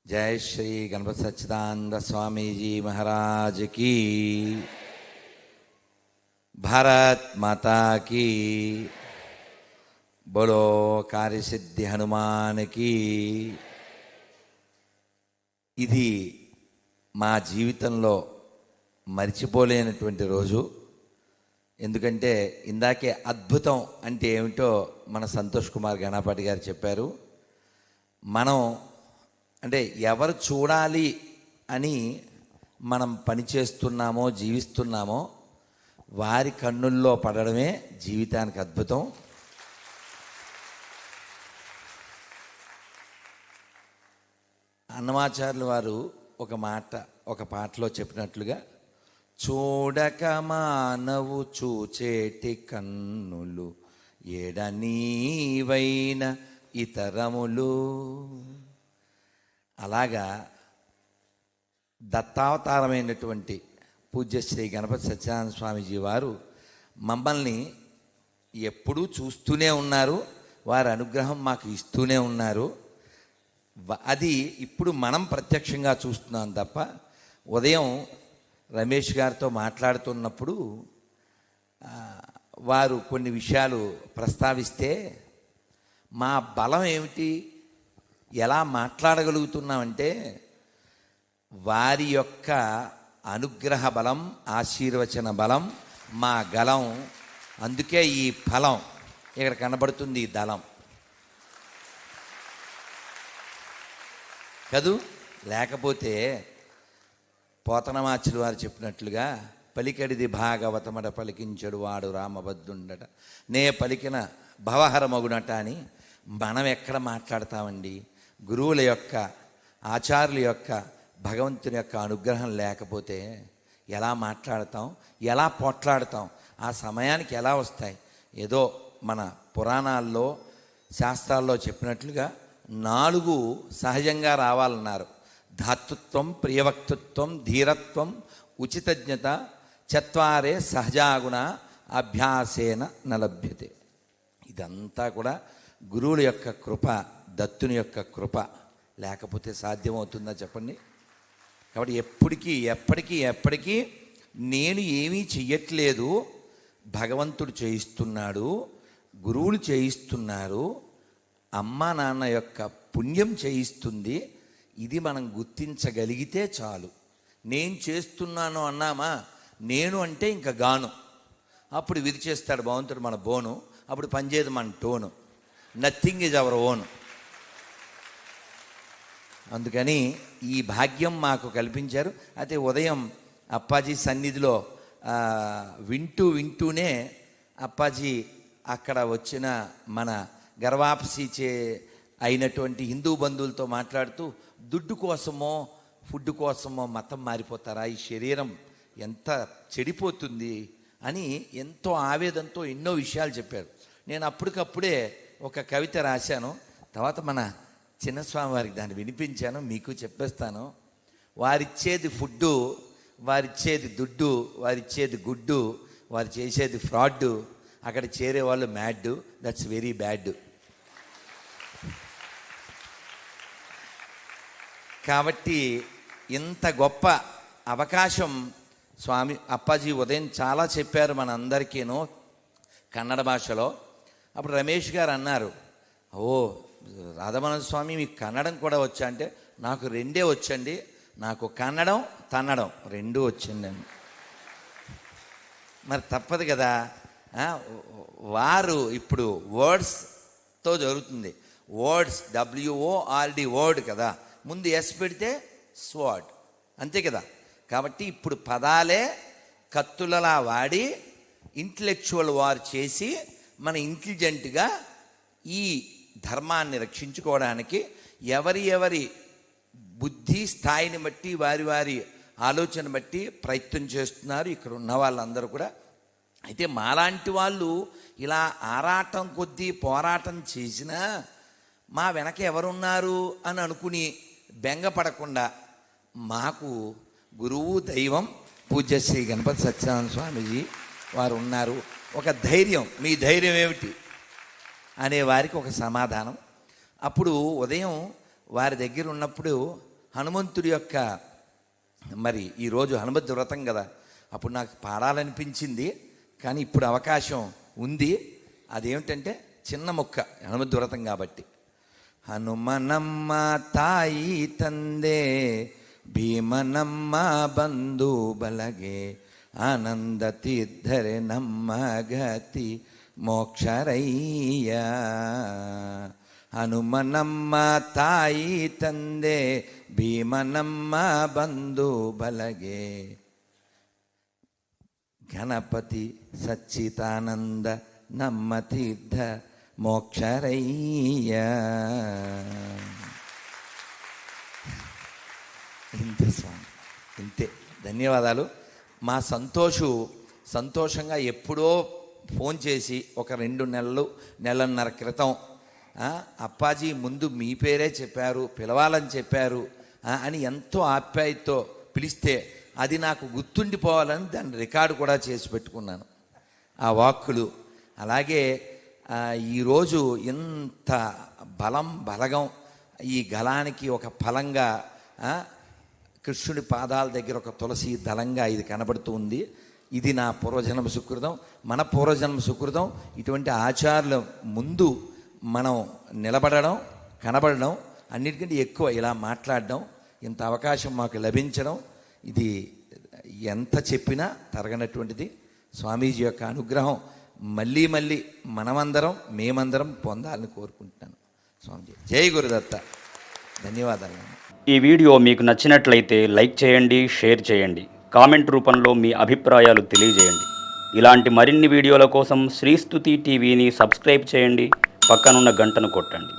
जय श्री गणपति सच्चिदानंद स्वामी जी महाराज की, भारत माता की, बोलो कार्यसिद्धि हनुमान की। ఇది మా జీవితంలో మర్చిపోలేనటువంటి రోజు. ఎందుకంటే ఇందాకే అద్భుతం అంటే ఏమిటో మన సంతోష్ కుమార్ గణపాటి గారు చెప్పారు. మనం అంటే ఎవరు చూడాలి అని మనం పనిచేస్తున్నామో జీవిస్తున్నామో వారి కన్నుల్లో పడడమే జీవితానికి అద్భుతం. అన్నమాచార్యులు వారు ఒక పాటలో చెప్పినట్లుగా, చూడక మానవు చూచేటి కన్నులు ఏడనీవైన ఇతరములు. అలాగా దత్తావతారమైనటువంటి పూజ్యశ్రీ గణపతి సత్యనారాయణ స్వామీజీ వారు మమ్మల్ని ఎప్పుడూ చూస్తూనే ఉన్నారు, వారి అనుగ్రహం మాకు ఇస్తూనే ఉన్నారు. అది ఇప్పుడు మనం ప్రత్యక్షంగా చూస్తున్నాం తప్ప, ఉదయం రమేష్ గారితో మాట్లాడుతున్నప్పుడు వారు కొన్ని విషయాలు ప్రస్తావిస్తే, మా బలం ఏమిటి, ఎలా మాట్లాడగలుగుతున్నామంటే వారి యొక్క అనుగ్రహ బలం, ఆశీర్వచన బలం మా గలం. అందుకే ఈ ఫలం ఇక్కడ కనబడుతుంది, ఈ దళం కదూ. లేకపోతే పోతనమాచులు వారు చెప్పినట్లుగా, పలికడిది భాగవతమడ పలికించడు వాడు రామబద్ధుండట, నే పలికిన భవహర మగునట అని మనం ఎక్కడ మాట్లాడతామండి? గురువుల యొక్క, ఆచార్యుల యొక్క, భగవంతుని యొక్క అనుగ్రహం లేకపోతే ఎలా మాట్లాడతాం, ఎలా పోట్లాడతాం, ఆ సమయానికి ఎలా వస్తాయి? ఏదో మన పురాణాల్లో శాస్త్రాల్లో చెప్పినట్లుగా 4 సహజంగా రావాలన్నారు. ధాతృత్వం, ప్రియవక్తృత్వం, ధీరత్వం, ఉచితజ్ఞత, 4 సహజాగుణ అభ్యాసేన నలభ్యతే. ఇదంతా కూడా గురువుల యొక్క కృప, దత్తుని యొక్క కృప లేకపోతే సాధ్యమవుతుందా చెప్పండి? కాబట్టి ఎప్పటికీ నేను ఏమీ చెయ్యట్లేదు, భగవంతుడు చేయిస్తున్నాడు, గురువులు చేయిస్తున్నారు, అమ్మా నాన్న యొక్క పుణ్యం చేయిస్తుంది. ఇది మనం గుర్తించగలిగితే చాలు. నేను చేస్తున్నాను అన్నామా, నేను అంటే ఇంకా గాను, అప్పుడు విరిచేస్తాడు భగవంతుడు మన బోను, అప్పుడు పనిచేయదు మన tone. Nothing is our own. అందుకని ఈ భాగ్యం మాకు కల్పించారు. అయితే ఉదయం అప్పాజీ సన్నిధిలో వింటూనే అప్పాజీ అక్కడ వచ్చిన మన గర్వాపసి అయినటువంటి హిందూ బంధువులతో మాట్లాడుతూ, దుడ్డు కోసమో ఫుడ్ కోసమో మతం మారిపోతారా, ఈ శరీరం ఎంత చెడిపోతుంది అని ఎంతో ఆవేదనతో ఎన్నో విషయాలు చెప్పారు. నేను అప్పటికప్పుడే ఒక కవిత రాశాను. తర్వాత మన చిన్నస్వామి వారికి దాన్ని వినిపించాను, మీకు చెప్పేస్తాను. వారిచ్చేది ఫుడ్డు, వారిచ్చేది దుడ్డు, వారిచ్చేది గుడ్డు, వారు చేసేది ఫ్రాడ్, అక్కడ చేరేవాళ్ళు మ్యాడ్, దట్స్ వెరీ బ్యాడ్. కాబట్టి ఇంత గొప్ప అవకాశం స్వామి అప్పాజీ ఉదయం చాలా చెప్పారు మన అందరికీను కన్నడ భాషలో. అప్పుడు రమేష్ గారు అన్నారు, ఓ రాధామోహన స్వామి మీకు కన్నడం కూడా వచ్చా అంటే, నాకు 2 వచ్చండి, నాకు కన్నడం తన్నడం 2 వచ్చింది అండి. మరి తప్పదు కదా. వారు ఇప్పుడు వర్డ్స్తో జరుగుతుంది. వర్డ్స్ WORD వర్డ్ కదా, ముందు ఎస్ పెడితే స్వాడ్, అంతే కదా. కాబట్టి ఇప్పుడు పదాలే కత్తులలా వాడి ఇంటలెక్చువల్ వార్ చేసి మన ఇంటెలిజెంట్గా ఈ ధర్మాన్ని రక్షించుకోవడానికి ఎవరి బుద్ధి స్థాయిని బట్టి, వారి ఆలోచన బట్టి ప్రయత్నం చేస్తున్నారు ఇక్కడ ఉన్న వాళ్ళందరూ కూడా. అయితే మాలాంటి వాళ్ళు ఇలా ఆరాటం కొద్దీ పోరాటం చేసినా మా వెనక ఎవరున్నారు అని అనుకుని బెంగపడకుండా, మాకు గురువు దైవం పూజ్యశ్రీ గణపతి సత్యనారాయణ స్వామీజీ వారు ఉన్నారు. ఒక ధైర్యం, మీ ధైర్యం ఏమిటి అనే వారికి ఒక సమాధానం. అప్పుడు ఉదయం వారి దగ్గర ఉన్నప్పుడు హనుమంతుడి యొక్క మరి ఈరోజు హనుమద్ వ్రతం కదా, అప్పుడు నాకు పాడాలనిపించింది, కానీ ఇప్పుడు అవకాశం ఉంది. అదేమిటంటే చిన్న ముక్క, హనుమద్ వ్రతం కాబట్టి. హనుమనమ్మ తాయి ತಂದೆ ಭೀಮನಮ್ಮ ಬಂಧು ಬಲಗೆ ಆನಂದ ತೀರ್ಥರೆ ನಮ್ಮ ಗತಿ ಮೋಕ್ಷರಯ್ಯ. ಹನುಮನಮ್ಮ ತಾಯಿ ತಂದೆ ಭೀಮನಮ್ಮ ಬಂಧು ಬಲಗೆ ಗಣಪತಿ ಸಚ್ಚಿದಾನಂದ ನಮ್ಮ తీర్థ మోక్షరయ్య. ఇంతే స్వామి, ఇంతే. ధన్యవాదాలు. మా సంతోషంగా ఎప్పుడో ఫోన్ చేసి ఒక 2 నెలన్నర క్రితం, అప్పాజీ ముందు మీ పేరే చెప్పారు, పిలవాలని చెప్పారు అని ఎంతో ఆప్యాయతతో పిలిస్తే అది నాకు గుర్తుండిపోవాలని దాన్ని రికార్డు కూడా చేసి పెట్టుకున్నాను, ఆ వాక్కులు. అలాగే ఈరోజు ఇంత బలగం, ఈ గలానికి ఒక ఫలంగా కృష్ణుడి పాదాల దగ్గర ఒక తులసి దళంగా ఇది కనబడుతూ ఉంది. ఇది నా పూర్వజన్మ సుకృతం, మన పూర్వజన్మ సుకృతం. ఇటువంటి ఆచారాల ముందు మనం నిలబడడం, కనబడడం, అన్నిటికంటే ఎక్కువ ఇలా మాట్లాడడం, ఇంత అవకాశం మాకు లభించడం, ఇది ఎంత చెప్పినా తరగనటువంటిది. స్వామీజీ యొక్క అనుగ్రహం మళ్ళీ మేమందరం పొందాలని కోరుకుంటున్నాను. స్వామీజీ జై గురుదత్త. ధన్యవాదాలు. ఈ వీడియో మీకు నచ్చినట్లయితే లైక్ చేయండి, షేర్ చేయండి, కామెంట్ రూపంలో మీ అభిప్రాయాలు తెలియజేయండి. ఇలాంటి మరిన్ని వీడియోల కోసం శ్రీస్తుతి టీవీని సబ్స్క్రైబ్ చేయండి, పక్కనున్న గంటను కొట్టండి.